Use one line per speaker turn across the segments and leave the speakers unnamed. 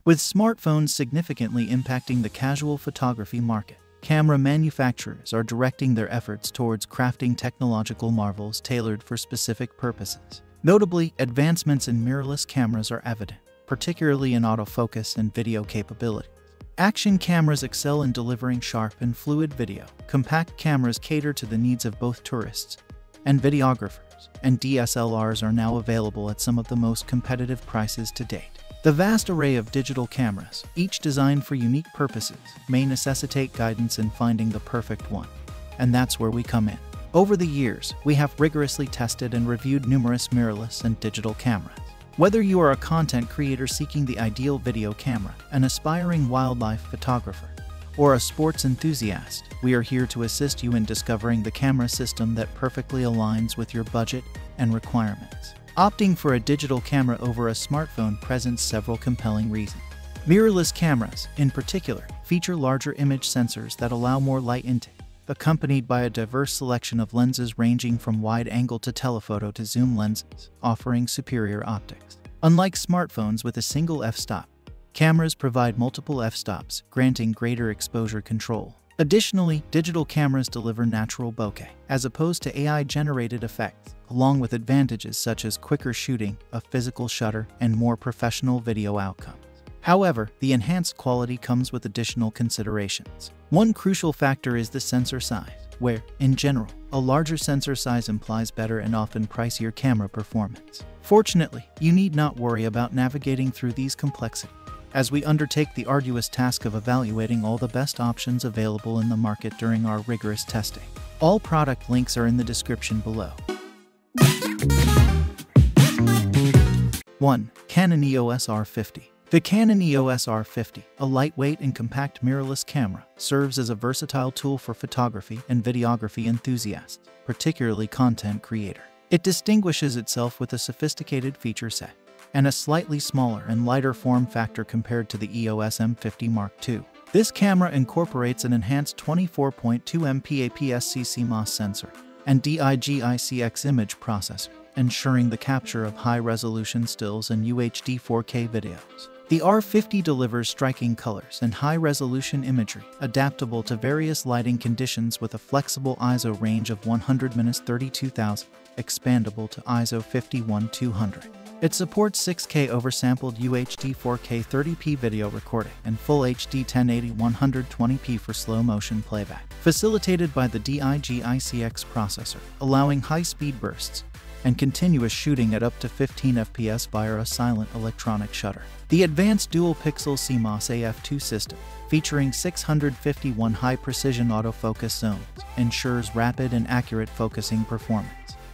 With smartphones significantly impacting the casual photography market, camera manufacturers are directing their efforts towards crafting technological marvels tailored for specific purposes. Notably, advancements in mirrorless cameras are evident, particularly in autofocus and video capabilities. Action cameras excel in delivering sharp and fluid video. Compact cameras cater to the needs of both tourists and videographers, and DSLRs are now available at some of the most competitive prices to date. The vast array of digital cameras, each designed for unique purposes, may necessitate guidance in finding the perfect one. And that's where we come in. Over the years, we have rigorously tested and reviewed numerous mirrorless and digital cameras. Whether you are a content creator seeking the ideal video camera, an aspiring wildlife photographer, or a sports enthusiast, we are here to assist you in discovering the camera system that perfectly aligns with your budget and requirements. Opting for a digital camera over a smartphone presents several compelling reasons. Mirrorless cameras, in particular, feature larger image sensors that allow more light intake, accompanied by a diverse selection of lenses ranging from wide-angle to telephoto to zoom lenses, offering superior optics. Unlike smartphones with a single f-stop, cameras provide multiple f-stops, granting greater exposure control. Additionally, digital cameras deliver natural bokeh, as opposed to AI-generated effects, along with advantages such as quicker shooting, a physical shutter, and more professional video outcomes. However, the enhanced quality comes with additional considerations. One crucial factor is the sensor size, where, in general, a larger sensor size implies better and often pricier camera performance. Fortunately, you need not worry about navigating through these complexities, as we undertake the arduous task of evaluating all the best options available in the market during our rigorous testing. All product links are in the description below. 1. Canon EOS R50. The Canon EOS R50, a lightweight and compact mirrorless camera, serves as a versatile tool for photography and videography enthusiasts, particularly content creators. It distinguishes itself with a sophisticated feature set and a slightly smaller and lighter form factor compared to the EOS M50 Mark II. This camera incorporates an enhanced 24.2 MP APS-C CMOS sensor and DIGICX image processor, ensuring the capture of high-resolution stills and UHD 4K videos. The R50 delivers striking colors and high-resolution imagery, adaptable to various lighting conditions with a flexible ISO range of 100-32,000, expandable to ISO 51-200. It supports 6K oversampled UHD 4K 30p video recording and Full HD 1080 120p for slow-motion playback, facilitated by the DIGICX processor, allowing high-speed bursts and continuous shooting at up to 15 FPS via a silent electronic shutter. The advanced dual-pixel CMOS AF2 system, featuring 651 high-precision autofocus zones, ensures rapid and accurate focusing performance.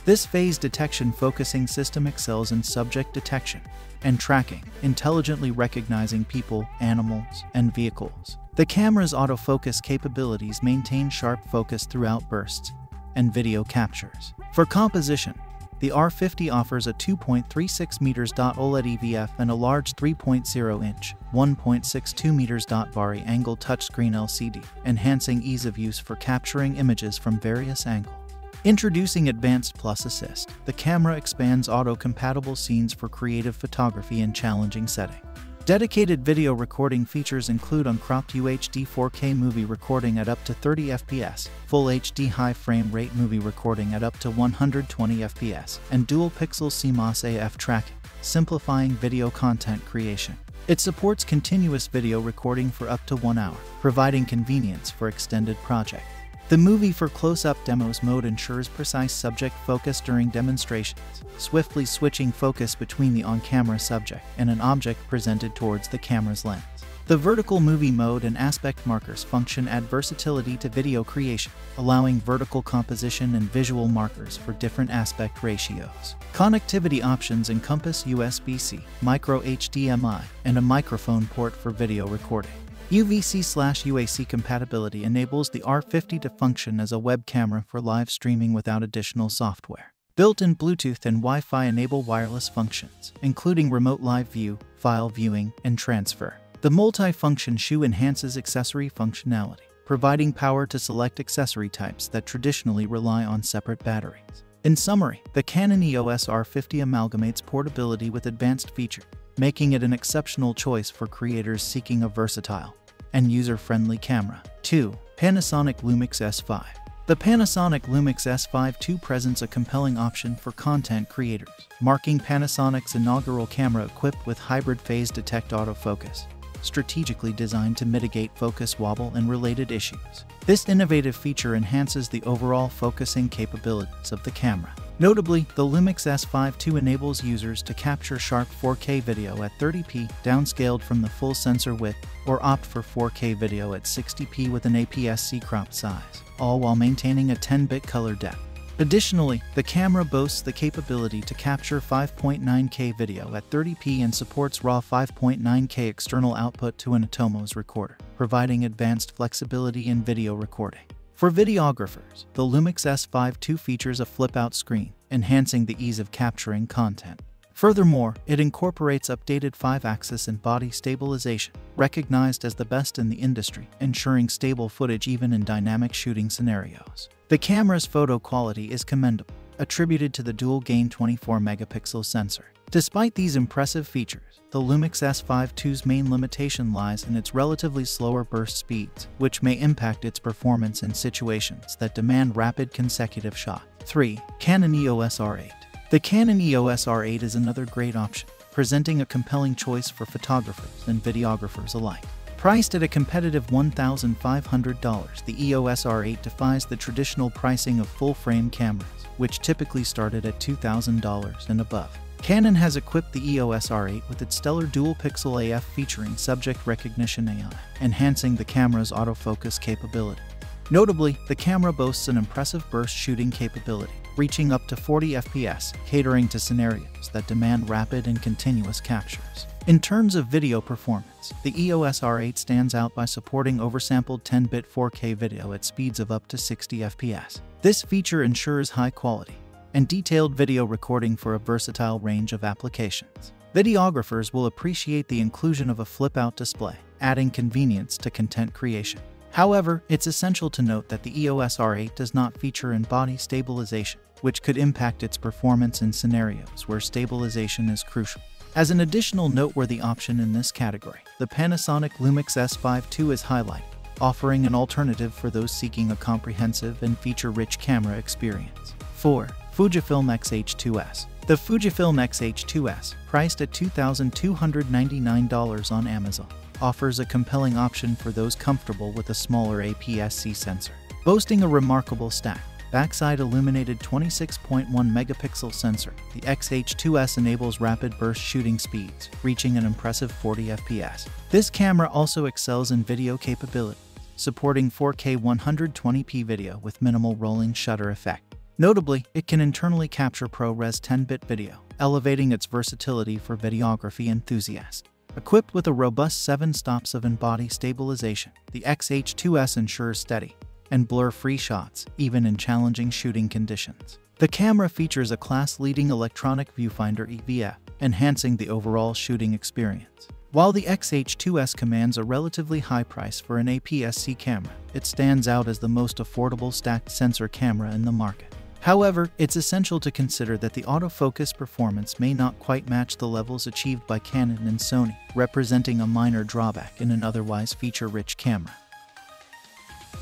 This phase detection focusing system excels in subject detection and tracking, intelligently recognizing people, animals, and vehicles. The camera's autofocus capabilities maintain sharp focus throughout bursts and video captures. For composition, the R50 offers a 2.36 meters OLED EVF and a large 3.0-inch, 1.62 meters vari-angle touchscreen LCD, enhancing ease of use for capturing images from various angles. Introducing Advanced Plus Assist, the camera expands auto-compatible scenes for creative photography in challenging settings. Dedicated video recording features include uncropped UHD 4K movie recording at up to 30 FPS, Full HD high frame rate movie recording at up to 120 FPS, and dual-pixel CMOS AF tracking, simplifying video content creation. It supports continuous video recording for up to 1 hour, providing convenience for extended projects. The Movie for Close-Up Demos mode ensures precise subject focus during demonstrations, swiftly switching focus between the on-camera subject and an object presented towards the camera's lens. The Vertical Movie mode and aspect markers function add versatility to video creation, allowing vertical composition and visual markers for different aspect ratios. Connectivity options encompass USB-C, micro HDMI, and a microphone port for video recording. UVC/UAC compatibility enables the R50 to function as a web camera for live streaming without additional software. Built-in Bluetooth and Wi-Fi enable wireless functions, including remote live view, file viewing, and transfer. The multi-function shoe enhances accessory functionality, providing power to select accessory types that traditionally rely on separate batteries. In summary, the Canon EOS R50 amalgamates portability with advanced features, making it an exceptional choice for creators seeking a versatile and user-friendly camera. 2. Panasonic Lumix S5. The Panasonic Lumix S5 II presents a compelling option for content creators, marking Panasonic's inaugural camera equipped with hybrid phase detect autofocus, strategically designed to mitigate focus wobble and related issues. This innovative feature enhances the overall focusing capabilities of the camera. Notably, the Lumix S5 II enables users to capture sharp 4K video at 30p, downscaled from the full sensor width, or opt for 4K video at 60p with an APS-C crop size, all while maintaining a 10-bit color depth. Additionally, the camera boasts the capability to capture 5.9K video at 30p and supports raw 5.9K external output to an Atomos recorder, providing advanced flexibility in video recording. For videographers, the Lumix S5 II features a flip-out screen, enhancing the ease of capturing content. Furthermore, it incorporates updated 5-axis and body stabilization, recognized as the best in the industry, ensuring stable footage even in dynamic shooting scenarios. The camera's photo quality is commendable, attributed to the dual-gain 24-megapixel sensor. Despite these impressive features, the Lumix S5 II's main limitation lies in its relatively slower burst speeds, which may impact its performance in situations that demand rapid consecutive shots. 3. Canon EOS R8. The Canon EOS R8 is another great option, presenting a compelling choice for photographers and videographers alike. Priced at a competitive $1,500, the EOS R8 defies the traditional pricing of full-frame cameras, which typically started at $2,000 and above. Canon has equipped the EOS R8 with its stellar dual-pixel AF featuring subject recognition AI, enhancing the camera's autofocus capability. Notably, the camera boasts an impressive burst shooting capability, reaching up to 40 FPS, catering to scenarios that demand rapid and continuous captures. In terms of video performance, the EOS R8 stands out by supporting oversampled 10-bit 4K video at speeds of up to 60 FPS. This feature ensures high quality and detailed video recording for a versatile range of applications. Videographers will appreciate the inclusion of a flip-out display, adding convenience to content creation. However, it's essential to note that the EOS R8 does not feature in-body stabilization, which could impact its performance in scenarios where stabilization is crucial. As an additional noteworthy option in this category, the Panasonic Lumix S5 II is highlighted, offering an alternative for those seeking a comprehensive and feature-rich camera experience. 4. Fujifilm X-H2S. The Fujifilm X-H2S, priced at $2,299 on Amazon, offers a compelling option for those comfortable with a smaller APS-C sensor. Boasting a remarkable stacked, backside-illuminated 26.1-megapixel sensor, the X-H2S enables rapid burst shooting speeds, reaching an impressive 40 FPS. This camera also excels in video capability, supporting 4K 120p video with minimal rolling shutter effect. Notably, it can internally capture ProRes 10-bit video, elevating its versatility for videography enthusiasts. Equipped with a robust 7 stops of in-body stabilization, the X-H2S ensures steady and blur-free shots, even in challenging shooting conditions. The camera features a class-leading electronic viewfinder EVF, enhancing the overall shooting experience. While the X-H2S commands a relatively high price for an APS-C camera, it stands out as the most affordable stacked sensor camera in the market. However, it's essential to consider that the autofocus performance may not quite match the levels achieved by Canon and Sony, representing a minor drawback in an otherwise feature-rich camera.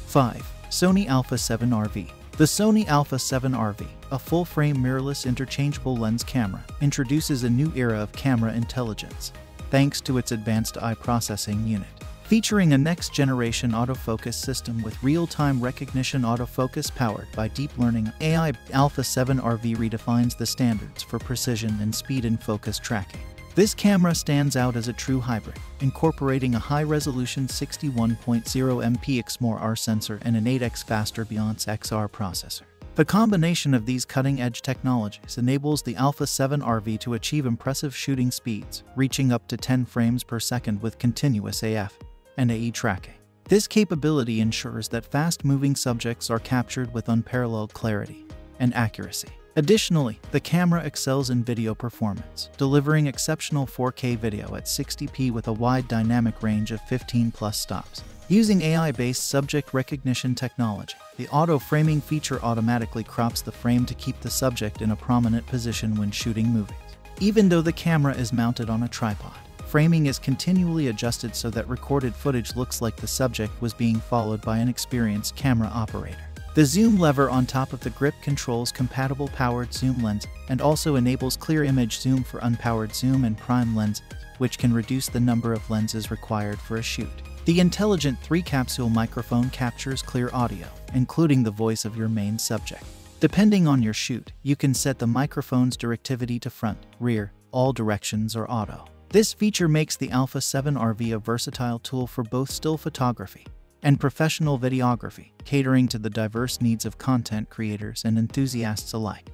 5. Sony Alpha 7RV. The Sony Alpha 7RV, a full-frame mirrorless interchangeable lens camera, introduces a new era of camera intelligence, thanks to its advanced eye processing unit. Featuring a next-generation autofocus system with real-time recognition autofocus powered by deep learning AI, Alpha 7RV redefines the standards for precision and speed in focus tracking. This camera stands out as a true hybrid, incorporating a high-resolution 61.0 MP XMOR-R sensor and an 8x faster Beyonce XR processor. The combination of these cutting-edge technologies enables the Alpha 7RV to achieve impressive shooting speeds, reaching up to 10 frames per second with continuous AF and AE tracking. This capability ensures that fast-moving subjects are captured with unparalleled clarity and accuracy. Additionally, the camera excels in video performance, delivering exceptional 4K video at 60p with a wide dynamic range of 15+ stops. Using AI-based subject recognition technology, the auto-framing feature automatically crops the frame to keep the subject in a prominent position when shooting movies. even though the camera is mounted on a tripod. Framing is continually adjusted so that recorded footage looks like the subject was being followed by an experienced camera operator. The zoom lever on top of the grip controls compatible powered zoom lens and also enables clear image zoom for unpowered zoom and prime lens, which can reduce the number of lenses required for a shoot. The intelligent 3-capsule microphone captures clear audio, including the voice of your main subject. Depending on your shoot, you can set the microphone's directivity to front, rear, all directions, or auto. This feature makes the Alpha 7 RV a versatile tool for both still photography and professional videography, catering to the diverse needs of content creators and enthusiasts alike.